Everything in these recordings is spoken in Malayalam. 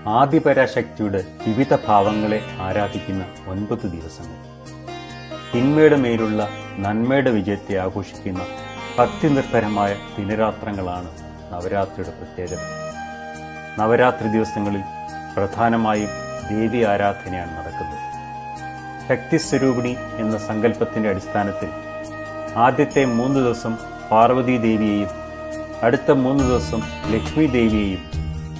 ആദിപരാശക്തിയുടെ വിവിധ ഭാവങ്ങളെ ആരാധിക്കുന്ന 9 ദിവസങ്ങൾ. തിന്മയുടെ മേലുള്ള നന്മയുടെ വിജയത്തെ ആഘോഷിക്കുന്ന ഭക്തിനിർഭരമായ ദിനരാത്രങ്ങളാണ് നവരാത്രിയുടെ പ്രത്യേകത. നവരാത്രി ദിവസങ്ങളിൽ പ്രധാനമായും ദേവി ആരാധനയാണ് നടക്കുന്നത്. ശക്തിസ്വരൂപിണി എന്ന സങ്കല്പത്തിൻ്റെ അടിസ്ഥാനത്തിൽ ആദ്യത്തെ 3 ദിവസം പാർവതി ദേവിയെയും അടുത്ത 3 ദിവസം ലക്ഷ്മി ദേവിയെയും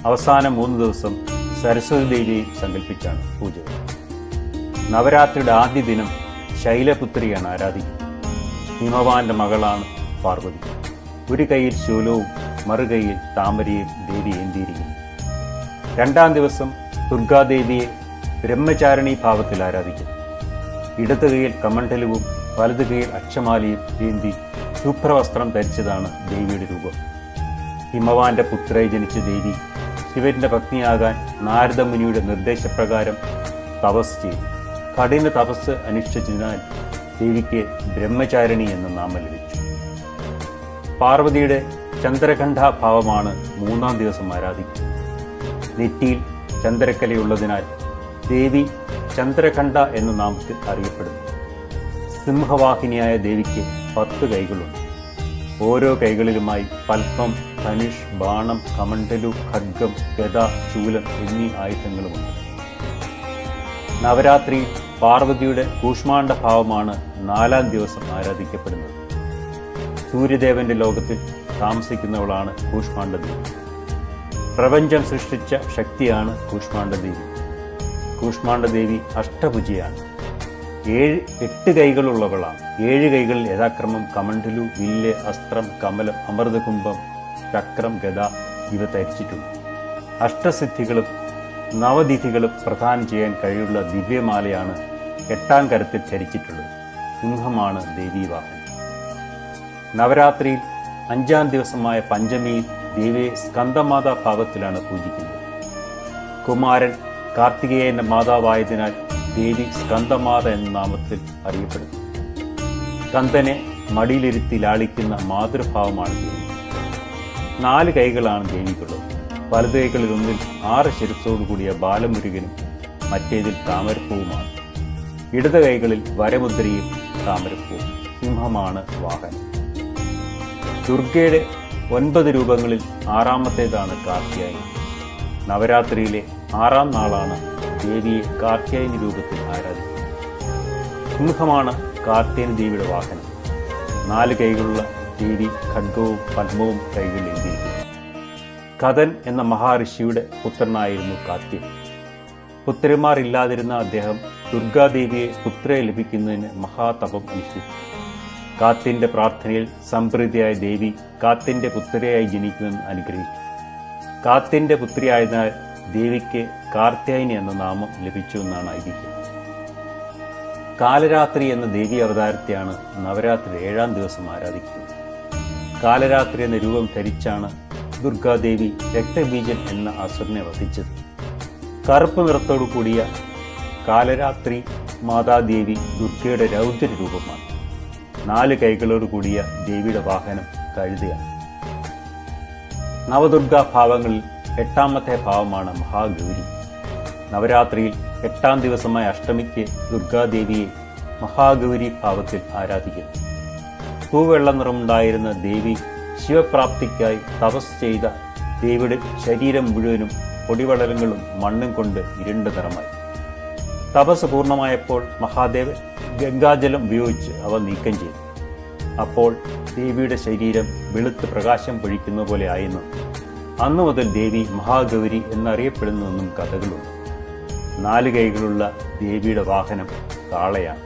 അവസാന 3 ദിവസം സരസ്വതി ദേവിയെയും സങ്കല്പിച്ചാണ് പൂജകൾ. നവരാത്രിയുടെ ആദ്യ ദിനം ശൈലപുത്രിയാണ് ആരാധിക്കുന്നത്. ഹിമവാന്റെ മകളാണ് പാർവതി. ഒരു കൈയിൽ ശൂലവും മറുകൈയിൽ താമരയും ദേവി ഏന്തിയിരിക്കുന്നു. 2-ാം ദിവസം ദുർഗാദേവിയെ ബ്രഹ്മചാരിണി ഭാവത്തിൽ ആരാധിക്കുന്നു. ഇടത് കൈയിൽ കമണ്ഡലവും വലത് കൈയിൽ അക്ഷമാലയും ഏന്തി ശുഭ്രവസ്ത്രം ധരിച്ചതാണ് ദേവിയുടെ രൂപം. ഹിമവാന്റെ പുത്രയായി ജനിച്ച ദേവി ശിവന്റെ പത്നിയാകാൻ നാരദമുനിയുടെ നിർദ്ദേശപ്രകാരം തപസ് ചെയ്തു. കഠിന തപസ് അനുഷ്ഠിച്ചതിനാൽ ദേവിക്ക് ബ്രഹ്മചാരിണി എന്ന നാമം ലഭിച്ചു. പാർവതിയുടെ ചന്ദ്രകണ്ഠാഭാവമാണ് 3-ാം ദിവസം ആരാധിക്കുന്നത്. നെറ്റിയിൽ ചന്ദ്രക്കലയുള്ളതിനാൽ ദേവി ചന്ദ്രകണ്ഠ എന്ന നാമത്തിൽ അറിയപ്പെടുന്നു. സിംഹവാഹിനിയായ ദേവിക്ക് 10 കൈകളുണ്ട്. ഓരോ കൈകളിലുമായി പത്മം, ധനുഷ്, ബാണം, കമണ്ഡലു, ഖഡ്ഗം, ഗദ, ശൂലം എന്നീ ആയുധങ്ങളുമുണ്ട്. നവരാത്രി പാർവതിയുടെ കൂഷ്മാണ്ഡ ഭാവമാണ് 4-ാം ദിവസം ആരാധിക്കപ്പെടുന്നത്. സൂര്യദേവന്റെ ലോകത്തിൽ താമസിക്കുന്നവളാണ് കൂഷ്മാണ്ഡദേവി. പ്രപഞ്ചം സൃഷ്ടിച്ച ശക്തിയാണ് കൂഷ്മാണ്ഡദേവി. കൂഷ്മാണ്ഡദേവി അഷ്ടഭുജിയാണ്. 8 കൈകളുള്ളവളാണ്. 7 കൈകളിൽ യഥാക്രമം കമണ്ഡലു, വില്ല്, അസ്ത്രം, കമലം, അമൃതകുംഭം, ചക്രം, ഗദ ഇവ ധരിച്ചിട്ടുണ്ട്. അഷ്ടസിദ്ധികളും നവതിഥികളും പ്രദാനം ചെയ്യാൻ കഴിയുള്ള ദിവ്യമാലയാണ് 8-ാം കരത്തിൽ ധരിച്ചിട്ടുള്ളത്. സിംഹമാണ് ദേവീവാഹനം. നവരാത്രിയിൽ 5-ാം ദിവസമായ പഞ്ചമിയിൽ ദേവിയെ സ്കന്ദമാതാ ഭാവത്തിലാണ് പൂജിക്കുന്നത്. കുമാരൻ കാർത്തികേയന്റെ മാതാവായതിനാൽ ദേവി സ്കന്ദമാത എന്ന നാമത്തിൽ അറിയപ്പെടുന്നു. സ്കന്ദനെ മടിയിലിരുത്തി ലാളിക്കുന്ന മാതൃഭാവമാണ് ദേവി. 4 കൈകളാണ് ദേവിക്കുള്ളത്. വലത് കൈകളിൽ ഒന്നിൽ 6 ശിരസ്സോടുകൂടിയ ബാലമുരുകനും മറ്റേതിൽ താമരപ്പൂവുമാണ്. ഇടത് കൈകളിൽ വരമുദ്രയും താമരപ്പൂവും. സിംഹമാണ് വാഹനം. ദുർഗയുടെ 9 രൂപങ്ങളിൽ 6-ാമത്തേതാണ് കാർത്യായനി. നവരാത്രിയിലെ 6-ാം നാളാണ് ദേവിയെ കാർത്യായനി രൂപത്തിൽ ആരാധിക്കുന്നത്. സിംഹമാണ് കാർത്യായനി ദേവിയുടെ വാഹനം. 4 കൈകളുള്ള ദേവി ഖഡ്ഗവും പത്മവും കൈകളിൽ ഏന്തിയിരിക്കുന്നു. കഥൻ എന്ന മഹാഋഷിയുടെ പുത്രനായിരുന്നു കാത്യൻ. പുത്രന്മാർ ഇല്ലാതിരുന്ന അദ്ദേഹം ദുർഗാദേവിയെ പുത്രയെ ലഭിക്കുന്നതിന് മഹാതപം അനുഷ്ഠിച്ചു. കാത്യന്റെ പ്രാർത്ഥനയിൽ സംപ്രീതിയായ ദേവി കാത്യന്റെ പുത്രിയായി ജനിക്കുമെന്ന് അനുഗ്രഹിച്ചു. കാത്യന്റെ പുത്രിയായതിനാൽ ദേവിക്ക് കാർത്യായനി എന്ന നാമം ലഭിച്ചുവെന്നാണ് ഐതിഹ്യം. കാലരാത്രി എന്ന ദേവി അവതാരത്തെയാണ് നവരാത്രി 7-ാം ദിവസം ആരാധിക്കുന്നത്. കാലരാത്രി എന്ന രൂപം ധരിച്ചാണ് ദുർഗാദേവി രക്തബീജൻ എന്ന അസുരനെ വധിച്ചത്. കറുപ്പ് നിറത്തോടു കൂടിയ കാലരാത്രി മാതാദേവി ദുർഗയുടെ രൗദ്ര രൂപമാണ്. 4 കൈകളോട് കൂടിയ ദേവിയുടെ വാഹനം കഴുതയാണ്. നവദുർഗാ ഭാവങ്ങളിൽ 8-ാമത്തെ ഭാവമാണ് മഹാഗൗരി. നവരാത്രിയിൽ 8-ാം ദിവസമായ അഷ്ടമിക്ക് ദുർഗാദേവിയെ മഹാഗൗരി ഭാവത്തിൽ ആരാധിക്കുന്നു. തൂവെള്ള നിറമുണ്ടായിരുന്ന ദേവി ശിവപ്രാപ്തിക്കായി തപസ് ചെയ്ത ദേവിയുടെ ശരീരം മുഴുവനും പൊടിവളരങ്ങളും മണ്ണും കൊണ്ട് ഇരുണ്ട നിറമായി. തപസ് പൂർണ്ണമായപ്പോൾ മഹാദേവൻ ഗംഗാജലം ഉപയോഗിച്ച് അവ നീക്കം ചെയ്തു. അപ്പോൾ ദേവിയുടെ ശരീരം വെളുത്ത് പ്രകാശം പൊഴിക്കുന്ന പോലെ ആയെന്നും അന്നു മുതൽ ദേവി മഹാഗൗരി എന്നറിയപ്പെടുന്നുവെന്നും കഥകളുണ്ട്. 4 കൈകളുള്ള ദേവിയുടെ വാഹനം കാളയാണ്.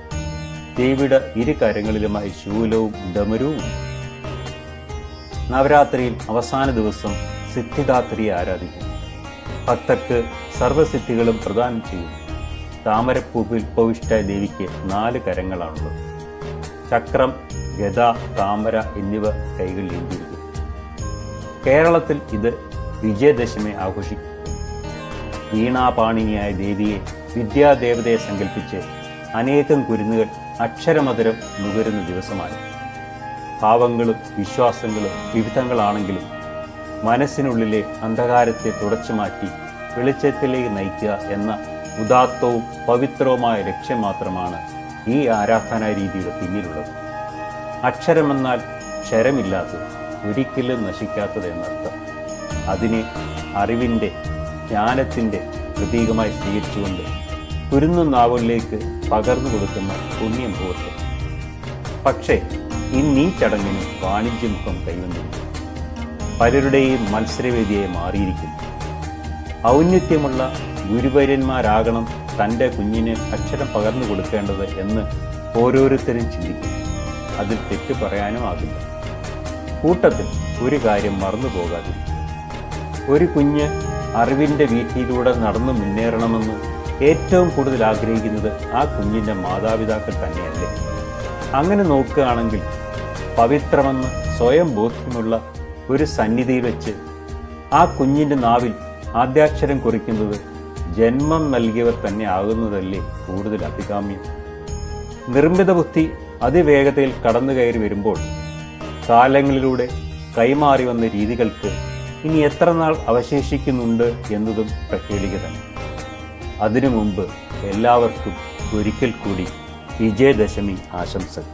ദേവിയുടെ 2 കരങ്ങളിലുമായി ശൂലവും ഡമരുവും ഉണ്ട്. നവരാത്രിയിൽ അവസാന ദിവസം സിദ്ധിദാത്രിയെ ആരാധിക്കുന്നു. ഭക്തർക്ക് സർവ്വസിദ്ധികളും പ്രദാനം ചെയ്യുന്നു. താമരപ്പൂവിൽ ഉപവിഷ്ടായ ദേവിക്ക് 4 കരങ്ങളാണുള്ളത്. ചക്രം, ഗദ, താമര എന്നിവ കൈകളിൽ ഏന്തിയിരിക്കുന്നു. കേരളത്തിൽ ഇത് വിജയദശമി ആഘോഷിക്കുന്നു. വീണാപാണിനിയായ ദേവിയെ വിദ്യാദേവതയെ സങ്കല്പിച്ച് അനേകം കുരുന്നുകൾ അക്ഷരമധുരം നുകരുന്ന ദിവസമാണ്. ഭാവങ്ങളും വിശ്വാസങ്ങളും വിവിധങ്ങളാണെങ്കിലും മനസ്സിനുള്ളിലെ അന്ധകാരത്തെ തുടച്ചു മാറ്റി വെളിച്ചത്തിലേക്ക് നയിക്കുക എന്ന ഉദാത്തവും പവിത്രവുമായ ലക്ഷ്യം മാത്രമാണ് ഈ ആരാധനാ രീതിയുടെ പിന്നിലുള്ളത്. അക്ഷരമെന്നാൽ ക്ഷരമില്ലാത്തത്, ഒരിക്കലും നശിക്കാത്തത് എന്നർത്ഥം. അതിനെ അറിവിൻ്റെ, ജ്ഞാനത്തിൻ്റെ പ്രതീകമായി സ്വീകരിച്ചുകൊണ്ട് കുരുന്നു നാവുകളിലേക്ക് പകർന്നു കൊടുക്കുന്ന പുണ്യമുഹൂർത്തം. പക്ഷേ ഇന്ന് ഈ ചടങ്ങിന് വാണിജ്യമുഖം കൈവന്നിരിക്കുന്നു. പലരുടെയും മത്സരവേദിയായി മാറിയിരിക്കുന്നു. ഔന്നത്യമുള്ള ഗുരുവര്യന്മാരാകണം തൻ്റെ കുഞ്ഞിന് അക്ഷരം പകർന്നു കൊടുക്കേണ്ടത് എന്ന് ഓരോരുത്തരും ചിന്തിക്കുന്നു. അതിൽ തെറ്റ് പറയാനും ആകില്ല. കൂട്ടത്തിൽ ഒരു കാര്യം മറന്നു പോകാതിരിക്കും. ഒരു കുഞ്ഞ് അറിവിൻ്റെ വീഥിയിലൂടെ നടന്നു മുന്നേറണമെന്ന് ഏറ്റവും കൂടുതൽ ആഗ്രഹിക്കുന്നത് ആ കുഞ്ഞിൻ്റെ മാതാപിതാക്കൾ തന്നെയല്ലേ? അങ്ങനെ നോക്കുകയാണെങ്കിൽ പവിത്രമെന്ന് സ്വയം ബോധ്യമുള്ള ഒരു സന്നിധിയിൽ വെച്ച് ആ കുഞ്ഞിൻ്റെ നാവിൽ ആദ്യാക്ഷരം കുറിക്കുന്നത് ജന്മം നൽകിയവർ തന്നെ ആകുന്നതല്ലേ കൂടുതൽ അഭികാമ്യം? നിർമ്മിത ബുദ്ധി അതിവേഗതയിൽ കടന്നു കയറി വരുമ്പോൾ കാലങ്ങളിലൂടെ കൈമാറി വന്ന രീതികൾക്ക് ഇനി എത്ര നാൾ അവശേഷിക്കുന്നുണ്ട് എന്നതും പ്രഹേളിക തന്നെ. അതിനു മുമ്പ് എല്ലാവർക്കും ഒരിക്കൽ കൂടി വിജയദശമി ആശംസകൾ.